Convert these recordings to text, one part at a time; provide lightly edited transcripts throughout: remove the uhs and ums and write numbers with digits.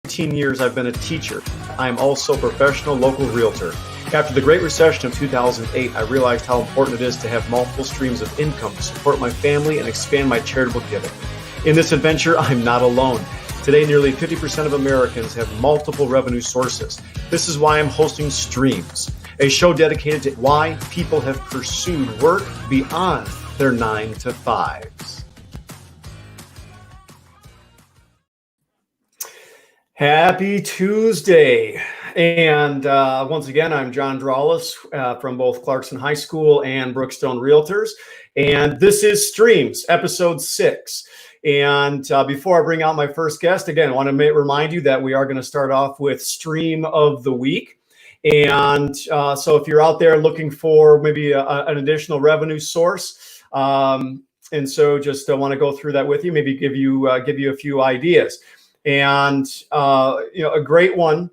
18 years, I've been a teacher. I am also a professional local realtor. After the Great Recession of 2008, I realized how important it is to have multiple streams of income to support my family and expand my charitable giving. In this adventure, I'm not alone. Today, nearly 50% of Americans have multiple revenue sources. This is why I'm hosting Streams, a show dedicated to why people have pursued work beyond their 9 to 5s. Happy Tuesday. And once again, I'm John Drawless from both Clarkson High School and Brookstone Realtors. And this is Streams, episode 6. And before I bring out my first guest, again, I want to remind you that we are going to start off with Stream of the Week. And so if you're out there looking for maybe an additional revenue source, and so just want to go through that with you, maybe give you a few ideas. And a great one,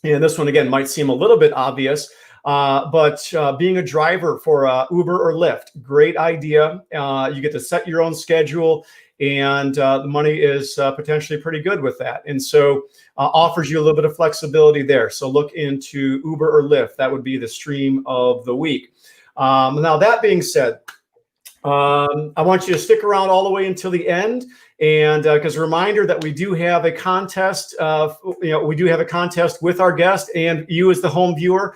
and this one again might seem a little bit obvious, but being a driver for Uber or Lyft, great idea. You get to set your own schedule, and the money is potentially pretty good with that. And so offers you a little bit of flexibility there. So look into Uber or Lyft. That would be the stream of the week. Now, that being said, I want you to stick around all the way until the end. And because a reminder that we do have a contest, we do have a contest with our guest, and you as the home viewer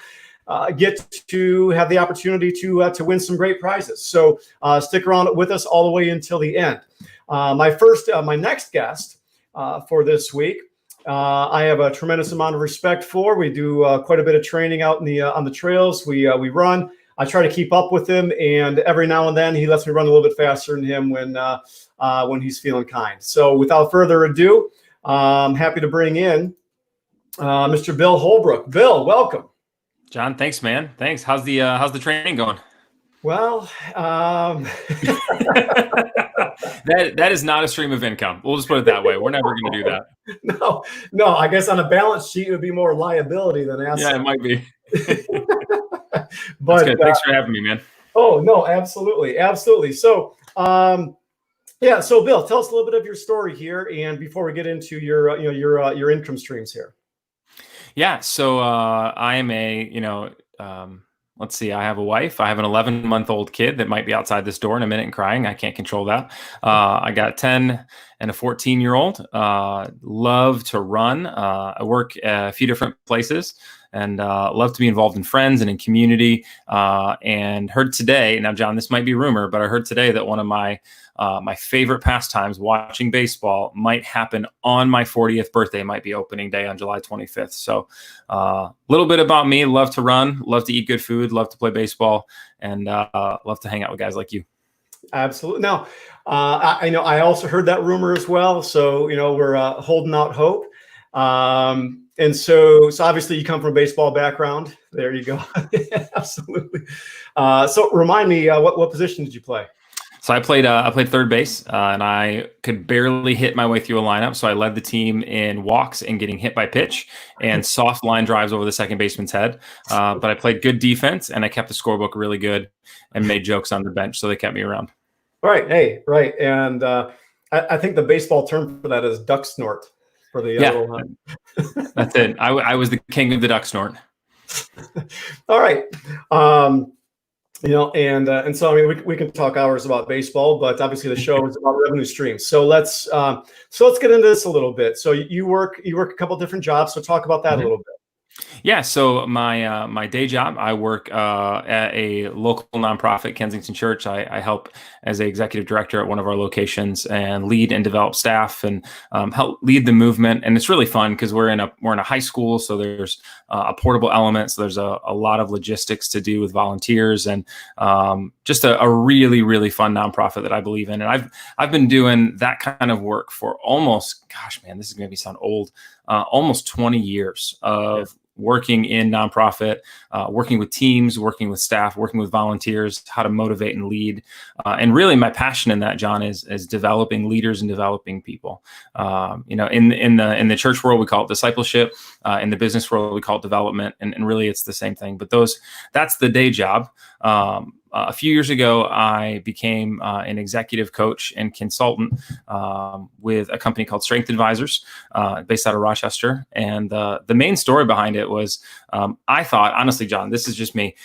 get to have the opportunity to win some great prizes. So stick around with us all the way until the end. My next guest for this week, I have a tremendous amount of respect for. We do quite a bit of training out in on the trails. We run. I try to keep up with him, and every now and then he lets me run a little bit faster than him when he's feeling kind. So without further ado, I'm happy to bring in Mr. Bill Holbrook. Bill, welcome. John, thanks, man. Thanks. How's the training going? Well, that is not a stream of income. We'll just put it that way. We're never going to do that. No. I guess on a balance sheet it would be more liability than asset. Yeah, it might be. But that's good. Thanks for having me, man. Oh no, absolutely. So, so Bill, tell us a little bit of your story here, and before we get into your income streams here. Yeah. So I am let's see. I have a wife. I have an 11-month-old kid that might be outside this door in a minute and crying. I can't control that. I got a 10 and a 14-year-old. Love to run. I work at a few different places and love to be involved in friends and in community. And heard today, now, John, this might be rumor, but I heard today that one of my favorite pastimes, watching baseball, might happen on my 40th birthday, might be opening day on July 25th. So a little bit about me: love to run, love to eat good food, love to play baseball, and love to hang out with guys like you. Absolutely. Now, I know I also heard that rumor as well. So, we're holding out hope. And so obviously you come from a baseball background. There you go. Absolutely. So remind me, what position did you play? So I played third base, and I could barely hit my way through a lineup. So I led the team in walks and getting hit by pitch and soft line drives over the second baseman's head. But I played good defense, and I kept the scorebook really good and made jokes on the bench, so they kept me around. Right. Hey, right. And I think the baseball term for that is duck snort. For the That's it. I was the king of the duck snort. All right. And so, I mean, we can talk hours about baseball, but obviously the show is about revenue streams. So let's get into this a little bit. So you work a couple different jobs. So talk about that a little bit. Yeah. So my day job, I work at a local nonprofit, Kensington Church. I help as an executive director at one of our locations and lead and develop staff and help lead the movement. And it's really fun because we're in a high school, so there's a portable element. So there's a lot of logistics to do with volunteers and just a really, really fun nonprofit that I believe in. And I've been doing that kind of work for almost, gosh, man, this is going to sound old, almost 20 years of working in nonprofit, working with teams, working with staff, working with volunteers, how to motivate and lead. And really my passion in that, John, is developing leaders and developing people. In the church world, we call it discipleship. In the business world, we call it development. And really it's the same thing, but that's the day job. a few years ago, I became an executive coach and consultant with a company called Strength Advisors, based out of Rochester. And the main story behind it was, I thought, honestly, John, this is just me,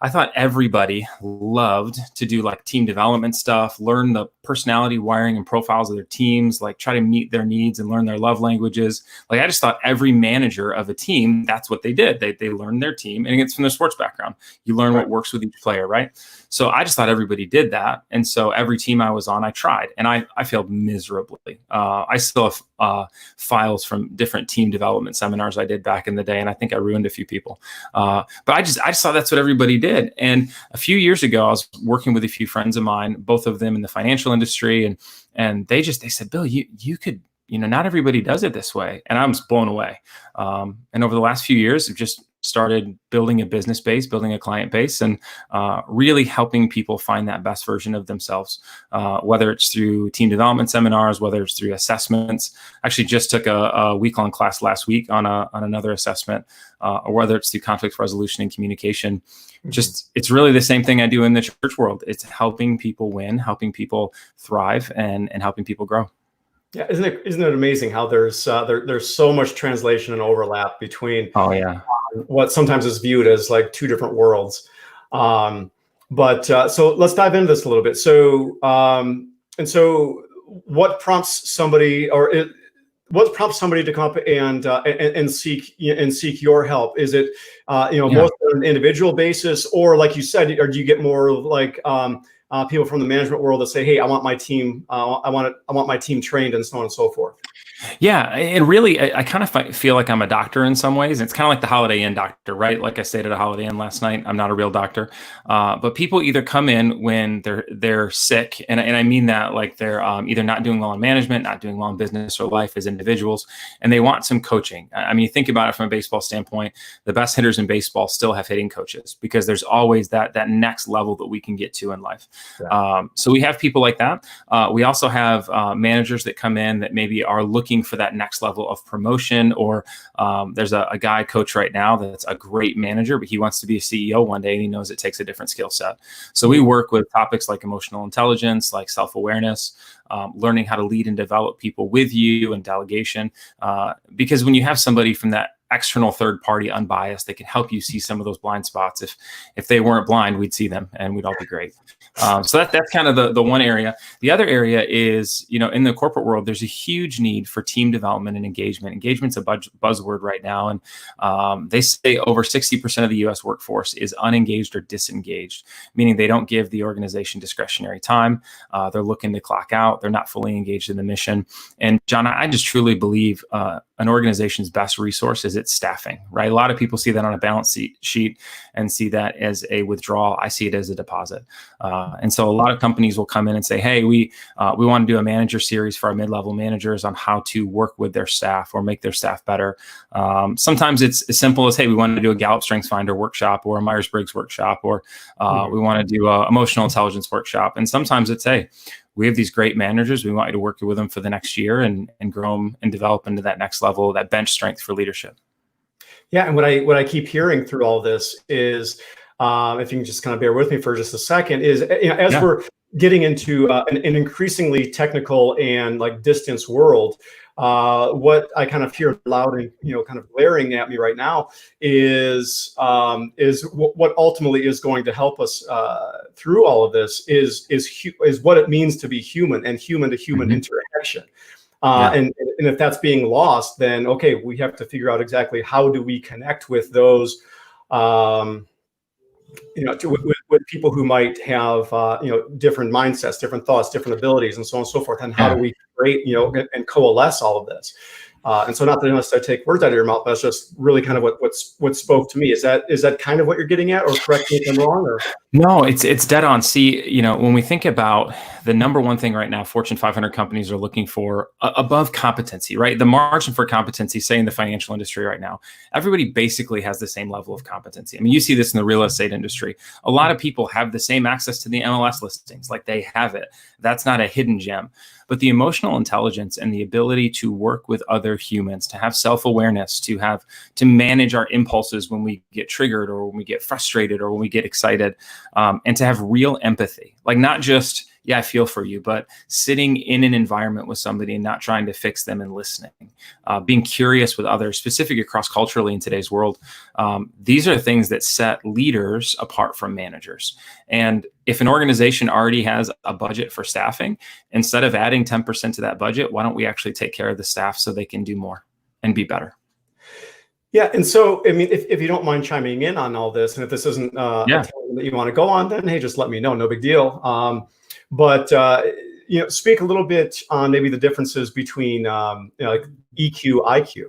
I thought everybody loved to do like team development stuff, learn the personality wiring and profiles of their teams, like try to meet their needs and learn their love languages. Like I just thought every manager of a team, that's what they did. They learned their team, and it's from their sports background. You learn what works with each player, right? So I just thought everybody did that. And so every team I was on, I tried, and I failed miserably. I still have files from different team development seminars I did back in the day, and I think I ruined a few people. But I just thought that's what everybody did. And a few years ago, I was working with a few friends of mine, both of them in the financial industry, and they said, Bill, you could, not everybody does it this way. And I was blown away. And over the last few years, I've just started building a business base, building a client base, and really helping people find that best version of themselves, whether it's through team development seminars, whether it's through assessments. Actually just took a week-long class last week on another assessment, or whether it's through conflict resolution and communication. Just, it's really the same thing I do in the church world. It's helping people win, helping people thrive, and helping people grow. Yeah, isn't it amazing how there's so much translation and overlap between what sometimes is viewed as like two different worlds. But so let's dive into this a little bit. So what prompts somebody to come up and seek your help? Is it most on an individual basis, or like you said, or do you get more like people from the management world that say, "Hey, I want my team, I want my team trained," and so on and so forth? Yeah. And really, I kind of feel like I'm a doctor in some ways. It's kind of like the Holiday Inn doctor, right? Like I stayed at a Holiday Inn last night. I'm not a real doctor. But people either come in when they're sick. And I mean that like they're either not doing well in management, not doing well in business or life as individuals, and they want some coaching. I mean, think about it from a baseball standpoint. The best hitters in baseball still have hitting coaches, because there's always that next level that we can get to in life. Yeah. So we have people like that. We also have managers that come in that maybe are looking for that next level of promotion, or there's a guy coach right now that's a great manager, but he wants to be a CEO one day, and he knows it takes a different skill set. So we work with topics like emotional intelligence, like self-awareness, learning how to lead and develop people with you, and delegation. Because when you have somebody from that external third party, unbiased, they can help you see some of those blind spots. If they weren't blind, we'd see them, and we'd all be great. So that's kind of the one area. The other area is, in the corporate world, there's a huge need for team development and engagement. Engagement's a buzzword right now. And they say over 60% of the US workforce is unengaged or disengaged, meaning they don't give the organization discretionary time. They're looking to clock out. They're not fully engaged in the mission. And John, I just truly believe an organization's best resource is its staffing, right? A lot of people see that on a balance sheet and see that as a withdrawal. I see it as a deposit. And so a lot of companies will come in and say, hey, we want to do a manager series for our mid-level managers on how to work with their staff or make their staff better. Sometimes it's as simple as, hey, we want to do a Gallup Strengths Finder workshop, or a Myers-Briggs workshop, or we want to do a emotional intelligence workshop. And sometimes it's, hey, we have these great managers. We want you to work with them for the next year and grow them and develop into that next level, that bench strength for leadership. Yeah, and what I keep hearing through all this is, if you can just kind of bear with me for just a second, is as we're getting into an increasingly technical and like distance world, what I kind of hear loud and kind of glaring at me right now is what ultimately is going to help us through all of this is what it means to be human and human to human interaction. And if that's being lost, then okay, we have to figure out exactly how do we connect with those with people who might have different mindsets, different thoughts, different abilities, and so on and so forth. And how do we create and coalesce all of this? And so, not that unless I take words out of your mouth, that's just really kind of what spoke to me. Is that kind of what you're getting at, or correct me if I'm wrong? Or no, it's dead on. See, when we think about the number one thing right now, Fortune 500 companies are looking for above competency, right? The margin for competency, say in the financial industry right now, everybody basically has the same level of competency. I mean, you see this in the real estate industry. A lot of people have the same access to the MLS listings, like they have it. That's not a hidden gem. but the emotional intelligence and the ability to work with other humans, to have self-awareness, to manage our impulses when we get triggered or when we get frustrated or when we get excited, and to have real empathy, like not just, yeah, I feel for you, but sitting in an environment with somebody and not trying to fix them and listening, being curious with others, specifically across culturally in today's world. These are things that set leaders apart from managers. And if an organization already has a budget for staffing, instead of adding 10% to that budget, why don't we actually take care of the staff so they can do more and be better? Yeah. And so, I mean, if you don't mind chiming in on all this, and if this isn't a tangent that you want to go on, then hey, just let me know. No big deal. But speak a little bit on maybe the differences between like EQ, IQ.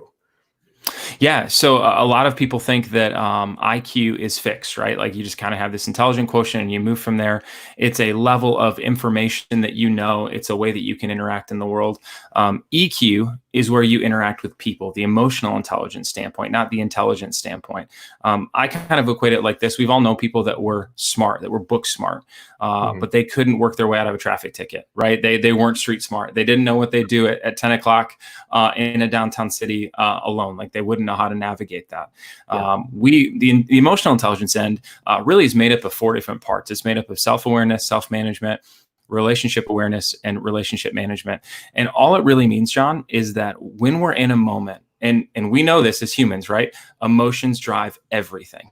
Yeah. So a lot of people think that IQ is fixed, right? Like you just kind of have this intelligent quotient and you move from there. It's a level of information that it's a way that you can interact in the world. EQ is where you interact with people, the emotional intelligence standpoint, not the intelligence standpoint. I kind of equate it like this. We've all known people that were smart, that were book smart, but they couldn't work their way out of a traffic ticket, right? They weren't street smart. They didn't know what they do at 10 o'clock in a downtown city alone. Like they wouldn't know how to navigate that. The emotional intelligence end really is made up of 4 different parts. It's made up of self-awareness, self-management, relationship awareness, and relationship management. And all it really means, John, is that when we're in a moment, and we know this as humans, right? Emotions drive everything.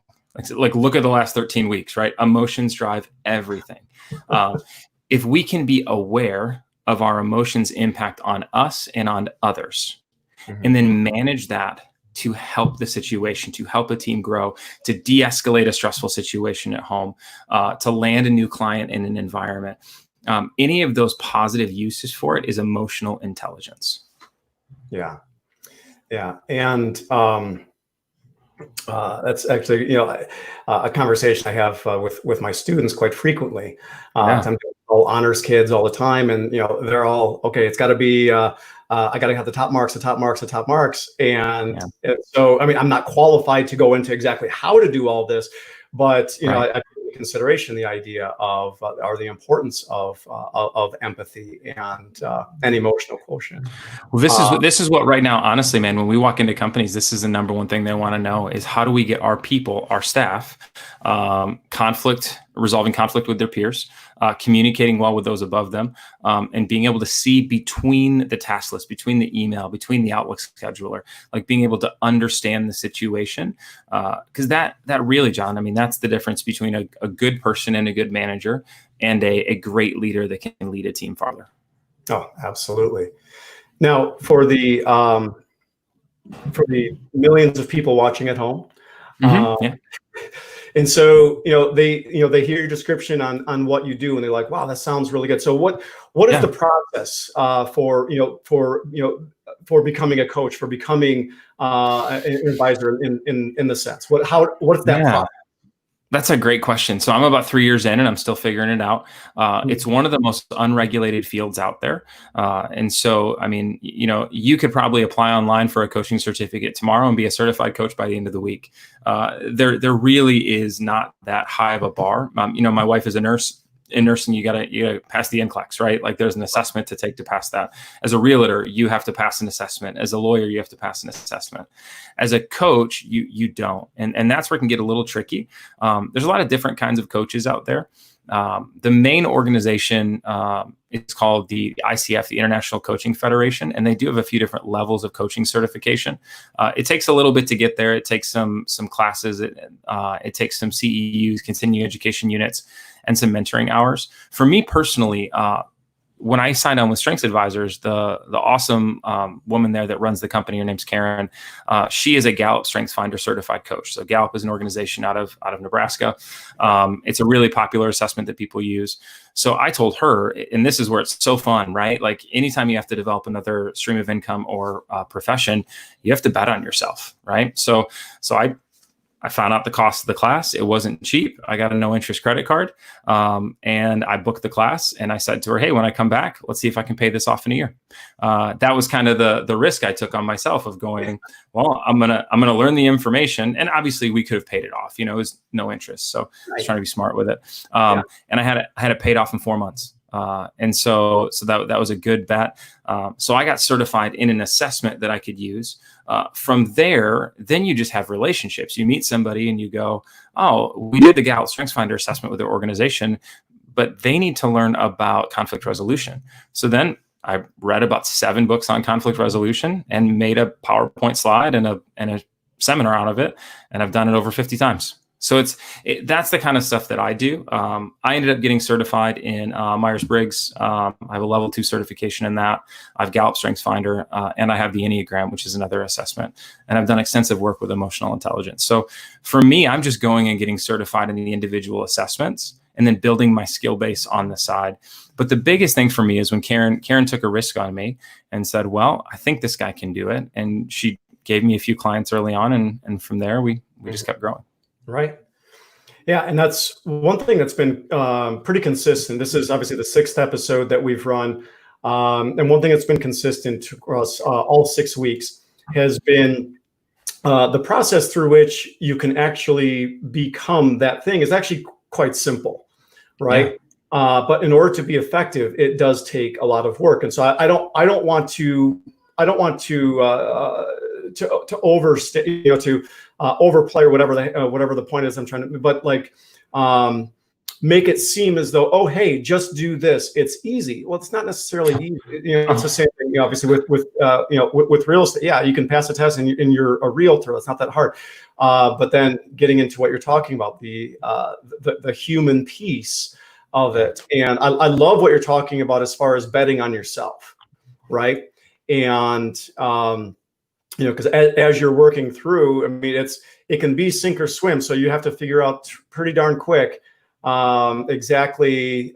Like look at the last 13 weeks, right? Emotions drive everything. If we can be aware of our emotions' impact on us and on others, and then manage that to help the situation, to help a team grow, to de-escalate a stressful situation at home, to land a new client in an environment. Any of those positive uses for it is emotional intelligence. Yeah. And that's actually, a conversation I have with my students quite frequently. I'm doing all honors kids all the time. And, they're all, okay, it's gotta be, I gotta have the top marks. And so, I mean, I'm not qualified to go into exactly how to do all this, but, I take into consideration the idea of, or the importance of empathy and emotional quotion. Well, this is what right now, honestly, man, when we walk into companies, this is the number one thing they want to know is how do we get our people, our staff, resolving conflict with their peers, communicating well with those above them, and being able to see between the task list, between the email, between the Outlook scheduler, like being able to understand the situation. Because that really, John, I mean, that's the difference between a good person and a good manager and a great leader that can lead a team farther. Oh, absolutely. Now, for the millions of people watching at home, and so they hear your description on what you do, and they're like, "Wow, that sounds really good." So, what is the process for becoming a coach, for becoming an advisor in the sense? What's that process? That's a great question. So I'm about 3 years in and I'm still figuring it out. It's one of the most unregulated fields out there. And so, I mean, you could probably apply online for a coaching certificate tomorrow and be a certified coach by the end of the week. There really is not that high of a bar. My wife is a nurse. In nursing, you gotta pass the NCLEX, right? Like there's an assessment to take to pass that. As a realtor, you have to pass an assessment. As a lawyer, you have to pass an assessment. As a coach, you don't, and that's where it can get a little tricky. There's a lot of different kinds of coaches out there. The main organization, it's called the ICF, the International Coaching Federation, and they do have a few different levels of coaching certification. It takes a little bit to get there. It takes some classes. It takes some CEUs, continuing education units, and some mentoring hours. For me personally, when I signed on with Strengths Advisors, the awesome woman there that runs the company, her name's Karen. She is a Gallup Strengths Finder certified coach. So Gallup is an organization out of Nebraska. It's a really popular assessment that people use. So I told her, and this is where it's so fun, right? Like anytime you have to develop another stream of income or profession, you have to bet on yourself, right? So I found out the cost of the class. It wasn't cheap. I got a no interest credit card, and I booked the class. And I said to her, "Hey, when I come back, let's see if I can pay this off in a year." That was kind of the risk I took on myself of going, well, I'm gonna learn the information, and obviously we could have paid it off. It was no interest, so I was trying to be smart with it. And I had it paid off in 4 months. And so that was a good bet. So I got certified in an assessment that I could use. From there, then you just have relationships. You meet somebody and you go, oh, we did the Gallup StrengthsFinder assessment with their organization, but they need to learn about conflict resolution. So then I read about 7 books on conflict resolution and made a PowerPoint slide and a seminar out of it. And I've done it over 50 times. So that's the kind of stuff that I do. I ended up getting certified in Myers-Briggs. I have a level 2 certification in that. I've Gallup StrengthsFinder, and I have the Enneagram, which is another assessment. And I've done extensive work with emotional intelligence. So for me, I'm just going and getting certified in the individual assessments and then building my skill base on the side. But the biggest thing for me is when Karen took a risk on me and said, well, I think this guy can do it. And she gave me a few clients early on. And from there, we just kept growing. Right. Yeah. And that's one thing that's been pretty consistent. This is obviously the 6th episode that we've run. And one thing that's been consistent across all 6 weeks has been the process through which you can actually become that thing is actually quite simple. Right. Yeah. But in order to be effective, it does take a lot of work. And so I don't want to overstay, to overplay or whatever the point is I'm trying to, but like make it seem as though, oh, hey, just do this. It's easy. Well, it's not necessarily easy. It's the same thing, obviously with real estate. Yeah, you can pass a test and you're a realtor. That's not that hard. But then getting into what you're talking about, the human piece of it. And I love what you're talking about as far as betting on yourself, right? And because as you're working through, I mean, it can be sink or swim. So you have to figure out pretty darn quick exactly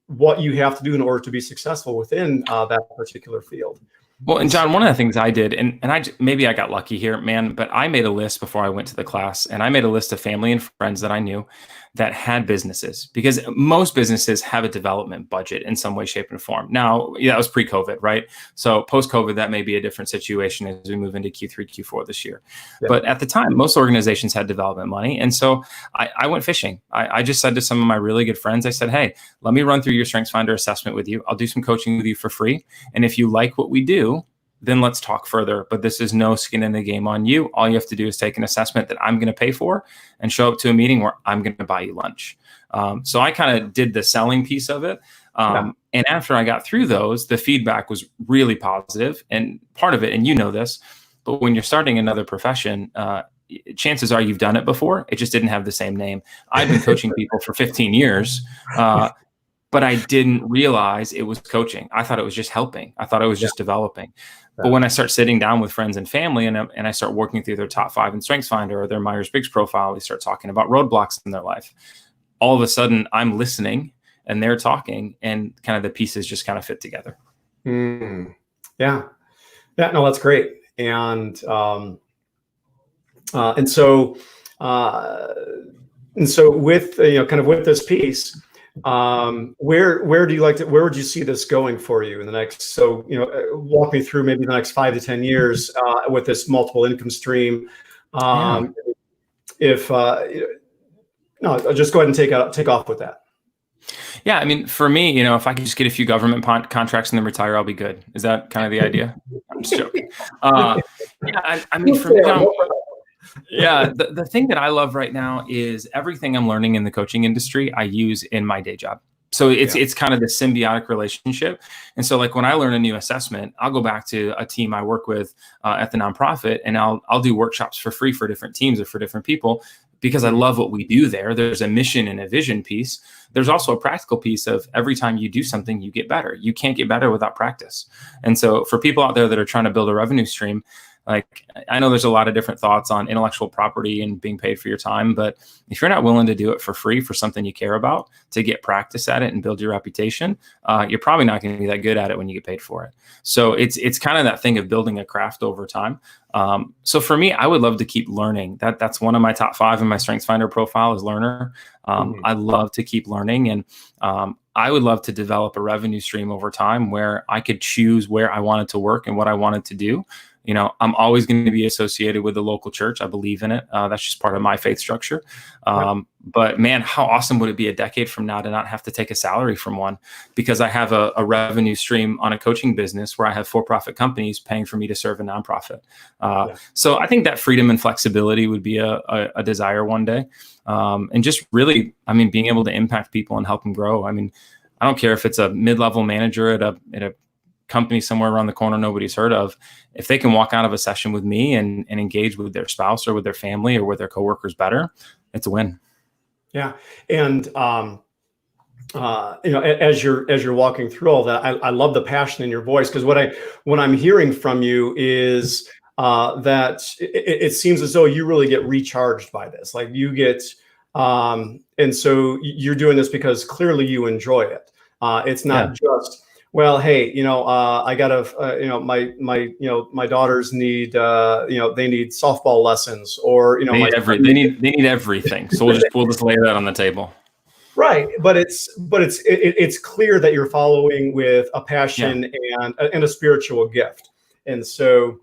what you have to do in order to be successful within that particular field. Well, and John, one of the things I did, and maybe I got lucky here, man, but I made a list before I went to the class, and I made a list of family and friends that I knew that had businesses, because most businesses have a development budget in some way, shape, and form. Now, that was pre-COVID, right? So post-COVID, that may be a different situation as we move into Q3, Q4 this year. Yeah. But at the time, most organizations had development money. And so I went fishing. I just said to some of my really good friends, I said, hey, let me run through your StrengthsFinder assessment with you. I'll do some coaching with you for free. And if you like what we do, then let's talk further. But this is no skin in the game on you. All you have to do is take an assessment that I'm going to pay for and show up to a meeting where I'm going to buy you lunch. So I kind of did the selling piece of it. And after I got through those, the feedback was really positive. And part of it, and you know this, but when you're starting another profession, chances are you've done it before. It just didn't have the same name. I've been coaching people for 15 years. But I didn't realize it was coaching. I thought it was just helping. I thought it was just developing. But when I start sitting down with friends and family and I start working through their top 5 in StrengthsFinder or their Myers-Briggs profile, we start talking about roadblocks in their life. All of a sudden, I'm listening and they're talking, and kind of the pieces just kind of fit together. Yeah. No, that's great. And so with kind of with this piece. Where would you see this going for you in the next, walk me through maybe the next 5 to 10 years, with this multiple income stream. I'll just go ahead and take off with that. Yeah. I mean, for me, if I can just get a few government contracts and then retire, I'll be good. Is that kind of the idea? I'm just joking. I mean, for me, the thing that I love right now is everything I'm learning in the coaching industry, I use in my day job. So it's kind of the symbiotic relationship. And so like when I learn a new assessment, I'll go back to a team I work with at the nonprofit, and I'll do workshops for free for different teams or for different people, because I love what we do there. There's a mission and a vision piece. There's also a practical piece of every time you do something, you get better. You can't get better without practice. And so for people out there that are trying to build a revenue stream, like, I know there's a lot of different thoughts on intellectual property and being paid for your time, but if you're not willing to do it for free for something you care about, to get practice at it and build your reputation, you're probably not going to be that good at it when you get paid for it. So it's kind of that thing of building a craft over time. So for me, I would love to keep learning. That's one of my top 5 in my StrengthsFinder profile is learner. I love to keep learning, and I would love to develop a revenue stream over time where I could choose where I wanted to work and what I wanted to do. I'm always going to be associated with the local church. I believe in it. That's just part of my faith structure. But man, how awesome would it be a decade from now to not have to take a salary from one, because I have a revenue stream on a coaching business where I have for-profit companies paying for me to serve a nonprofit. So I think that freedom and flexibility would be a desire one day. And just really, being able to impact people and help them grow. I don't care if it's a mid-level manager at a company somewhere around the corner nobody's heard of. If they can walk out of a session with me and engage with their spouse or with their family or with their coworkers better, it's a win. Yeah. And, as you're walking through all that, I love the passion in your voice, because what I'm hearing from you is that it seems as though you really get recharged by this. Like you get, and so you're doing this because clearly you enjoy it. It's not just, well, hey, I gotta, my daughters need, they need softball lessons, or they need everything. So we'll just lay that on the table. Right, but it's clear that you're following with a passion and a spiritual gift, and so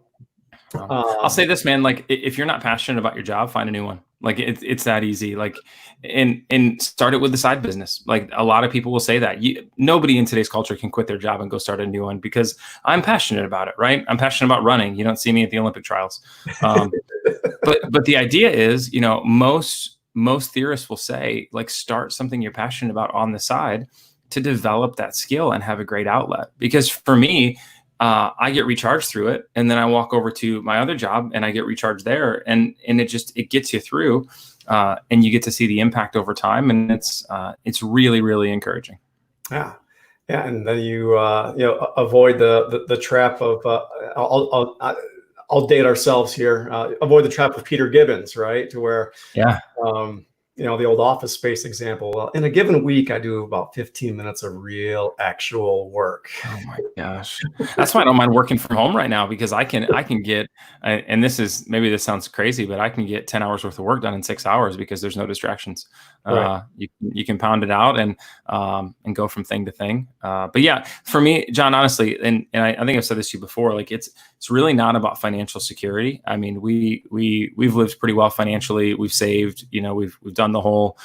I'll say this, man. Like, if you're not passionate about your job, find a new one. Like, it's that easy. Like, and start it with the side business. Like, a lot of people will say that nobody in today's culture can quit their job and go start a new one, because I'm passionate about it. Right? I'm passionate about running. You don't see me at the Olympic trials, but the idea is, most theorists will say, like, start something you're passionate about on the side to develop that skill and have a great outlet. Because for me, I get recharged through it, and then I walk over to my other job and I get recharged there, and it gets you through, and you get to see the impact over time, and it's really, really encouraging. Yeah, and then you avoid the trap of I'll date ourselves here. Avoid the trap of Peter Gibbons, right? To where the old Office Space example. Well, in a given week, I do about 15 minutes of real, actual work. Oh my gosh, that's why I don't mind working from home right now, because I can get, and maybe this sounds crazy, but I can get 10 hours worth of work done in 6 hours because there's no distractions. Right. You can pound it out and go from thing to thing. But yeah, for me, John, honestly, and I think I've said this to you before, like it's really not about financial security. We've lived pretty well financially. We've saved, we've done the whole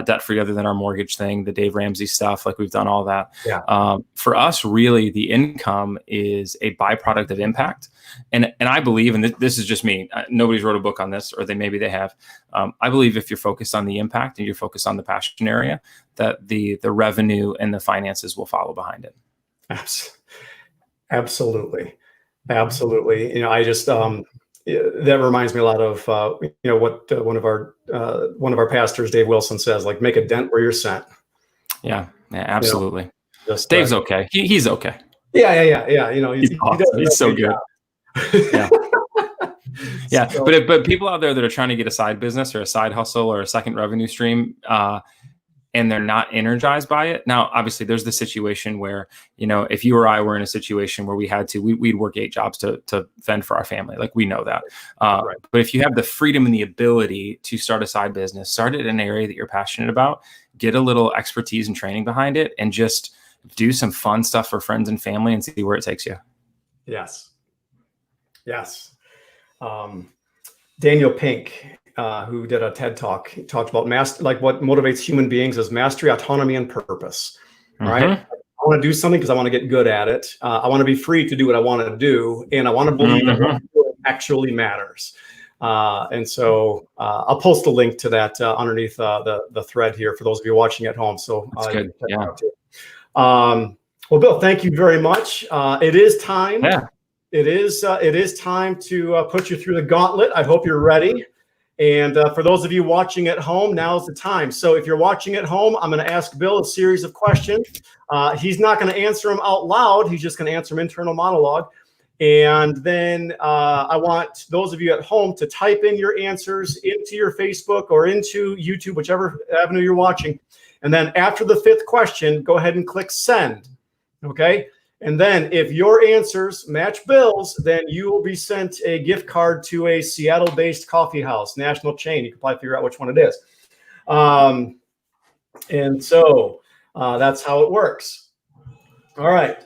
debt free other than our mortgage thing, the Dave Ramsey stuff. Like, we've done all that. Yeah. For us, really, the income is a byproduct of impact. And I believe, and this is just me, nobody's wrote a book on this, or maybe they have. I believe if you're focused on the impact and you're focused on the passion area, that the revenue and the finances will follow behind it. Absolutely. I just that reminds me a lot of what one of our pastors, Dave Wilson, says, like, make a dent where you're sent. Yeah, absolutely. Dave's okay. He's okay. Yeah. He's awesome. He's so good. Yeah. Yeah. So, but people out there that are trying to get a side business or a side hustle or a second revenue stream, and they're not energized by it. Now, obviously, there's the situation where, if you or I were in a situation where we'd work 8 jobs to fend for our family. Like, we know that. Right. But if you have the freedom and the ability to start a side business, start it in an area that you're passionate about, get a little expertise and training behind it, and just do some fun stuff for friends and family and see where it takes you. Yes. Daniel Pink, who did a TED Talk, he talked about what motivates human beings is mastery, autonomy, and purpose. Mm-hmm. Right? I want to do something because I want to get good at it. I want to be free to do what I want to do, and I want to believe that what I'm doing actually matters. And so I'll post a link to that underneath the thread here for those of you watching at home. So that's good. Yeah. Well, Bill, thank you very much. It is time. Yeah. It is time to put you through the gauntlet. I hope you're ready. And for those of you watching at home, now's the time. So if you're watching at home, I'm going to ask Bill a series of questions. He's not going to answer them out loud. He's just going to answer them internal monologue. And then I want those of you at home to type in your answers into your Facebook or into YouTube, whichever avenue you're watching. And then after the 5th question, go ahead and click send. Okay. And then if your answers match Bill's, then you will be sent a gift card to a Seattle-based coffee house, national chain. You can probably figure out which one it is. And so that's how it works. All right.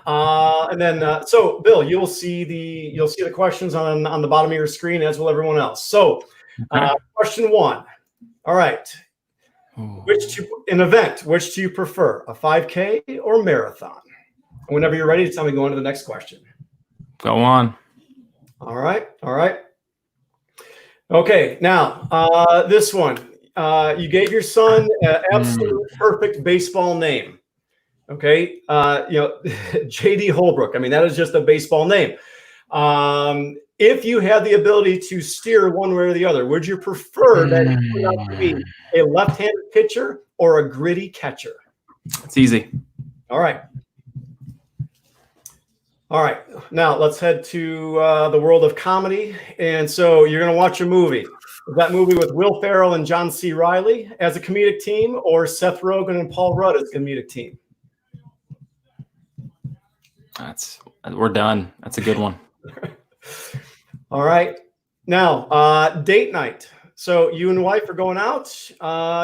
And then, so Bill, you'll see the questions on the bottom of your screen, as will everyone else. So, question one. All right. Which do you prefer, a 5K or marathon? Whenever you're ready to tell me, go on to the next question. Go on. All right. Okay. Now, this one, you gave your son an absolute perfect baseball name. Okay. JD Holbrook. I mean, that is just a baseball name. If you had the ability to steer one way or the other, would you prefer that it turned out to be a left-handed pitcher or a gritty catcher? It's easy. All right. Now let's head to the world of comedy. And so you're going to watch a movie. Is that movie with Will Ferrell and John C. Reilly as a comedic team, or Seth Rogen and Paul Rudd as a comedic team? We're done. That's a good one. All right. Now, date night. So you and the wife are going out.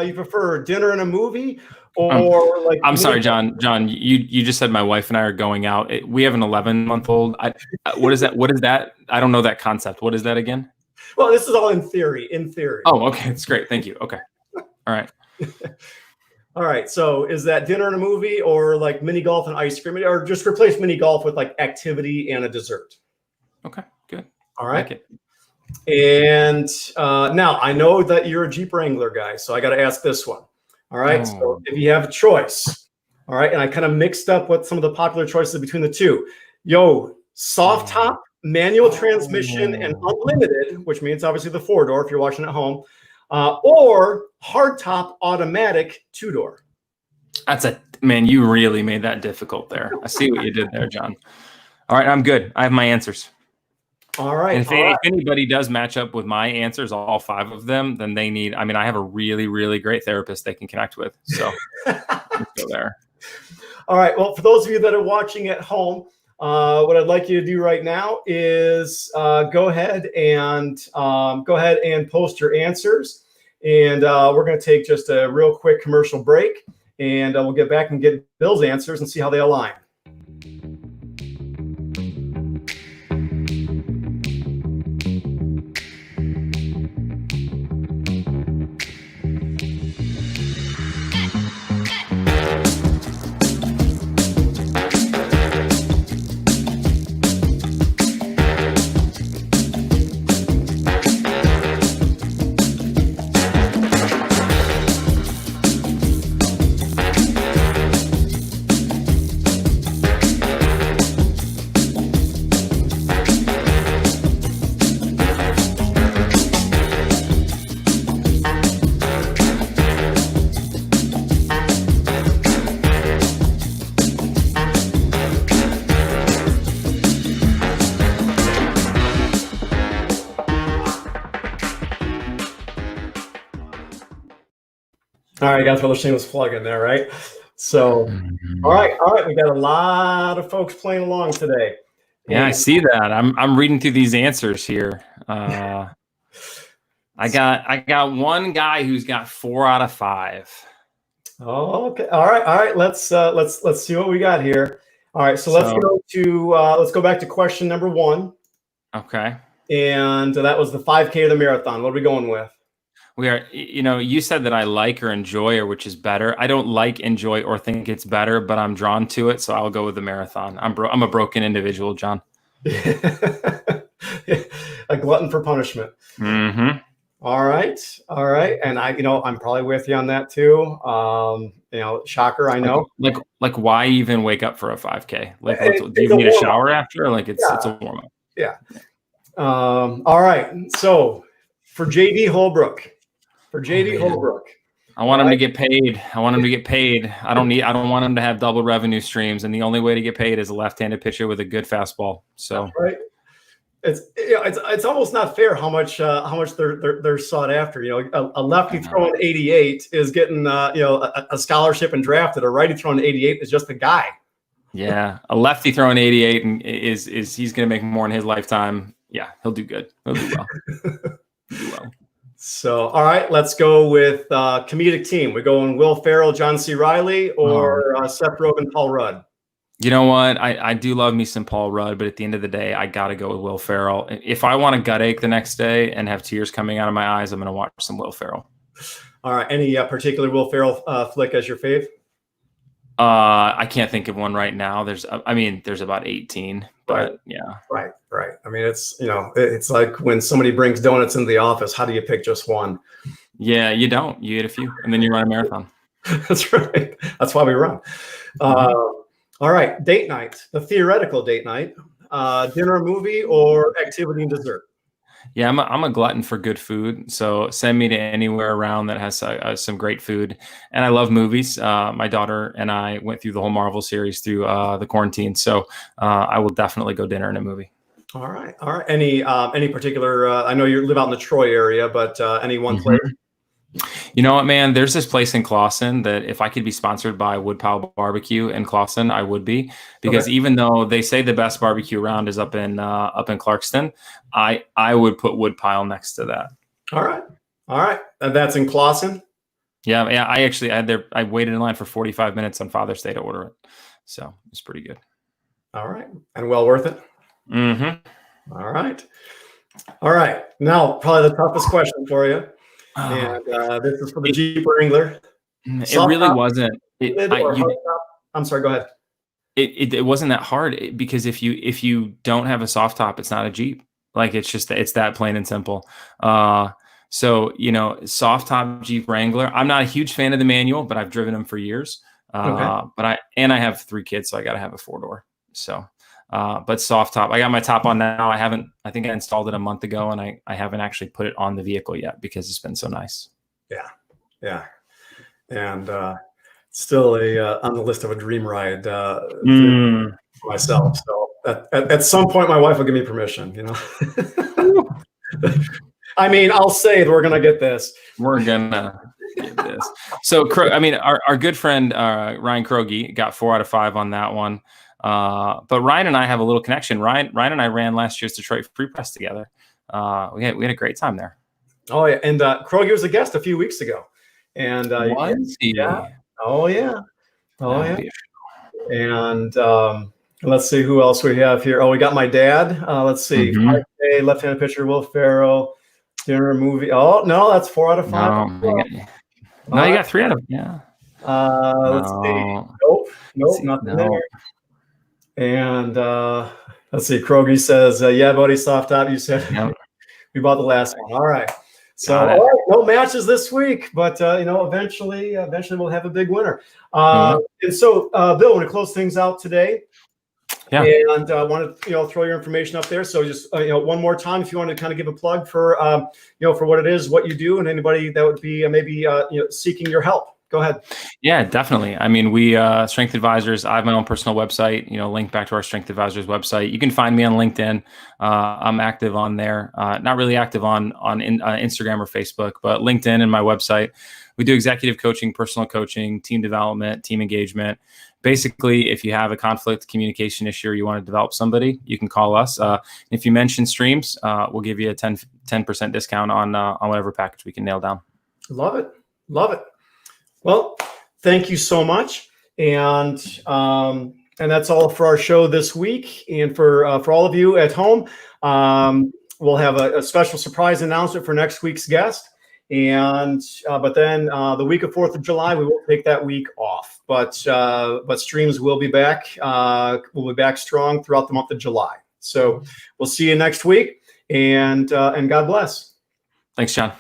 You prefer dinner and a movie, or like? I'm sorry, John. You just said my wife and I are going out. We have an 11-month-old. What is that? What is that? I don't know that concept. What is that again? Well, this is all in theory. Oh, okay. That's great. Thank you. Okay. All right. All right. So is that dinner and a movie, or like mini golf and ice cream, or just replace mini golf with like activity and a dessert? Okay. Good. All right. Like it. And now I know that you're a Jeep Wrangler guy, so I got to ask this one. All right. So if you have a choice, all right, and I kind of mixed up what some of the popular choices between the two. Soft top, manual transmission, and unlimited, which means obviously the 4-door if you're watching at home, or hard top, automatic 2-door. Man, you really made that difficult there. I see what you did there, John. All right, I'm good. I have my answers. All right. And if anybody does match up with my answers, all 5 of them, then they need, I have a really, really great therapist they can connect with. So let's go there. All right. Well, for those of you that are watching at home, what I'd like you to do right now is go ahead and post your answers. And we're going to take just a real quick commercial break, and we'll get back and get Bill's answers and see how they align. All right, guys, for shameless plug in there, right? So, all right, we got a lot of folks playing along today. Yeah, I see that. I'm reading through these answers here. I got one guy who's got 4 out of 5. Oh, okay. All right. Let's see what we got here. All right, so let's go back to question number 1. Okay. And that was the 5K or the marathon. What are we going with? We are, you said that I like or enjoy, or which is better. I don't like, enjoy, or think it's better, but I'm drawn to it, so I'll go with the marathon. I'm a broken individual, John. A glutton for punishment. Mm-hmm. All right, and I'm probably with you on that too. Shocker, I know. Like, why even wake up for a 5K? Like, do you need a shower after? Like, it's a warm up. Yeah. All right. So for JD Holbrook. I want him to get paid. I don't want him to have double revenue streams. And the only way to get paid is a left-handed pitcher with a good fastball. So right. It's almost not fair how much they're sought after. A lefty throwing 88 is getting a scholarship and drafted. A righty throwing 88 is just a guy. Yeah, a lefty throwing 88 and is he's going to make more in his lifetime. Yeah, he'll do good. He'll do well. So, all right, let's go with comedic team. We're going Will Ferrell, John C. Reilly, or Seth Rogen, Paul Rudd. You know what? I do love me some Paul Rudd, but at the end of the day, I got to go with Will Ferrell. If I want a gut ache the next day and have tears coming out of my eyes, I'm going to watch some Will Ferrell. All right. Any particular Will Ferrell flick as your fave? I can't think of one right now. There's about 18, but Right. yeah. Right. I mean, it's like when somebody brings donuts into the office, how do you pick just one? Yeah, you don't. You eat a few, and then you run a marathon. That's right. That's why we run. All right. Date night, the theoretical date night, dinner, movie, or activity and dessert. Yeah, I'm a glutton for good food. So send me to anywhere around that has some great food. And I love movies. My daughter and I went through the whole Marvel series through the quarantine. So I will definitely go dinner and a movie. All right. Any particular? I know you live out in the Troy area, but any one place? You know what, man? There's this place in Clawson that if I could be sponsored by Woodpile Barbecue in Clawson, I would be, because even though they say the best barbecue around is up in Clarkston, I would put Woodpile next to that. All right. And that's in Clawson. Yeah. I waited in line for 45 minutes on Father's Day to order it, so it's pretty good. All right, and well worth it. Mm-hmm. All right. Now, probably the toughest question for you. And this is for the Jeep Wrangler. It really wasn't. I'm sorry. Go ahead. It wasn't that hard because if you don't have a soft top, it's not a Jeep. Like it's that plain and simple. So soft top Jeep Wrangler. I'm not a huge fan of the manual, but I've driven them for years. But I have 3 kids, so I got to have a 4-door. So. But soft top, I got my top on now. I think I installed it a month ago, and I haven't actually put it on the vehicle yet because it's been so nice. Yeah. And still on the list of a dream ride for myself. So at some point, my wife will give me permission, I mean, I'll say we're going to get this. We're going to get this. So, our good friend, Ryan Kroge got 4 out of 5 on that one. But Ryan and I have a little connection. Ryan and I ran last year's Detroit Free Press together. We had a great time there. Oh yeah, and Kroge was a guest a few weeks ago. And was he? Yeah. Oh yeah. And let's see who else we have here. Oh, we got my dad. Let's see. Left-handed pitcher Will Ferrell. Dinner, movie. Oh no, that's 4 out of 5. No, you got 3 out of Let's see. Nope, nothing there. And let's see. Kroge says, "Yeah, buddy, soft top." You said we bought the last one. All right. So no matches this week, but eventually we'll have a big winner. And so, Bill, want to close things out today. Yeah. And want to throw your information up there. So just one more time, if you want to kind of give a plug for for what it is, what you do, and anybody that would be maybe seeking your help. Go ahead. Yeah, definitely. I mean, we Strength Advisors. I have my own personal website. Link back to our Strength Advisors website. You can find me on LinkedIn. I'm active on there. Not really active on Instagram or Facebook, but LinkedIn and my website. We do executive coaching, personal coaching, team development, team engagement. Basically, if you have a conflict communication issue or you want to develop somebody, you can call us. If you mention Streams, we'll give you a 10% discount on whatever package we can nail down. Love it. Well, thank you so much. And that's all for our show this week. And for all of you at home, we'll have a special surprise announcement for next week's guest. And but then the week of 4th of July, we will take that week off. But Streams will be back. We'll be back strong throughout the month of July. So we'll see you next week. And God bless. Thanks, John.